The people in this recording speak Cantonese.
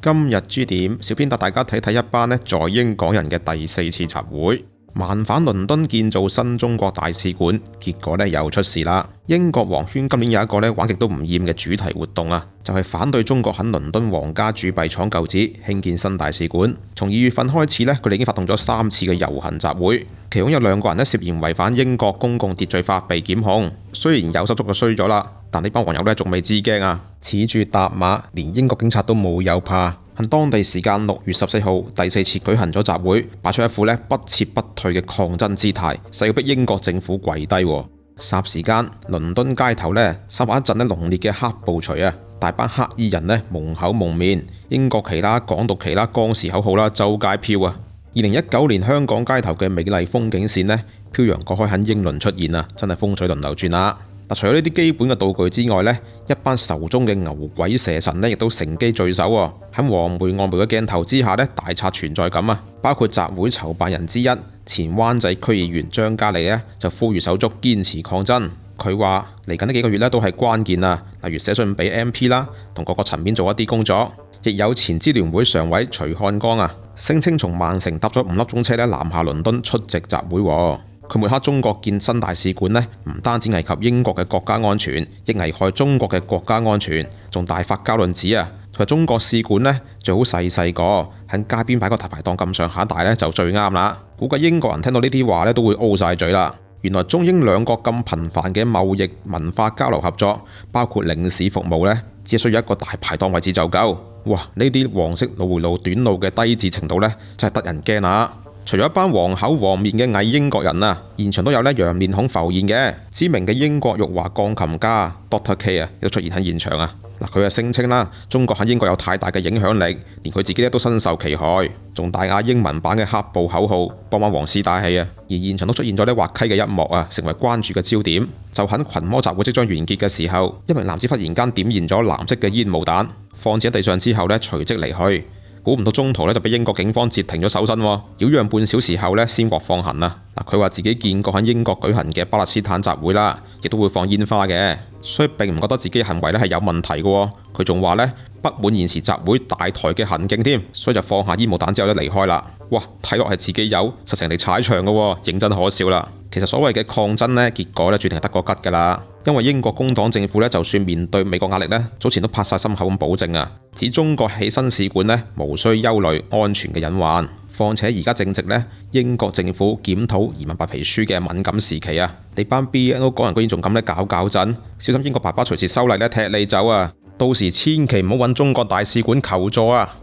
今日G點，小編帶大家睇睇一班在英港人嘅第4次集會。萬反倫敦建造新中國大使館，結果又出事啦。英國皇圈今年有一個玩極都唔厭嘅主題活動啊，就係反對中國喺倫敦皇家鑄幣廠舊址興建新大使館。從2月份開始佢哋已經發動咗3次嘅遊行集會，其中有2個人涉嫌違反英國公共秩序法被檢控。雖然有手足就衰咗啦，但呢班網友仲未知驚啊，恃住踏馬，連英國警察都冇有怕。喺當地時間6月14號第4次舉行咗集會，擺出一副不撤不退嘅抗爭姿態，誓要逼英國政府跪低。霎時間，倫敦街頭散發一陣濃烈嘅黑暴除啊！大班黑衣人蒙口蒙面，英國旗啦、港獨旗啦、光時口號啦，周街飄啊！2019年香港街頭嘅美麗風景線飄揚過海喺英倫出現啊！真係風水輪流轉啊！除咗呢啲基本嘅道具之外一班仇中嘅牛鬼蛇神亦都乘機聚首喎，喺黃媒外媒嘅鏡頭之下大刷存在感啊！包括集會籌辦人之一前灣仔區議員張家利就呼籲手足堅持抗爭。佢話嚟緊呢幾個月都係關鍵啊，例如寫信俾 MP 啦，同各個層面做一啲工作。亦有前支聯會常委徐漢江啊，聲稱從曼城搭咗5粒鐘車南下倫敦出席集會喎。佢抹黑中國建新大使館唔單止危及英國嘅國家安全，亦危害中國嘅國家安全，仲大發膠論指佢話中國使館最好細個喺街邊擺個大排檔咁上下大就最啱啦。估計英國人聽到呢啲話都會 O 晒嘴啦。原來中英兩國咁頻繁嘅貿易文化交流合作，包括領事服務只係需要一個大排檔位置就夠。哇！呢啲黃色腦回路短路嘅低智程度真係得人驚啊！除咗一班黃口黃面嘅偽英國人現場都有洋面孔浮現嘅。知名嘅英國辱華鋼琴家 Dr. K 都出現喺現場啊！佢聲稱中國喺英國有太大嘅影響力，連佢自己都身受其害，仲大嗌英文版嘅黑暴口號，幫翻黃絲打氣啊！而現場都出現咗滑稽嘅一幕成為關注嘅焦點。就喺群魔集會即將完結嘅時候，一名男子忽然間點燃咗藍色嘅煙霧彈，放置喺地上之後隨即離去。估唔到中途就被英國警方截停咗手身，擾攘半小時後先獲放行啊！佢話自己見過喺英國舉行嘅巴勒斯坦集會啦，亦都會放煙花嘅，所以並唔覺得自己行為係有問題嘅。佢仲話不滿現時集會大台嘅行徑添，所以就放下煙霧彈之後離開啦。哇！睇落係自己有實情嚟踩場嘅，認真可笑啦。其實所謂嘅抗爭結果注定係得個吉㗎啦。因為英國工黨政府就算面對美國壓力早前都拍晒心口咁保證啊，指中國起新使館無需憂慮安全嘅隱患。況且而家正值英國政府檢討移民白皮書嘅敏感時期啊，你班 BNO 港人居然仲咁搞震，小心英國爸爸隨時修例踢你走啊！到時千祈唔好揾中國大使館求助啊！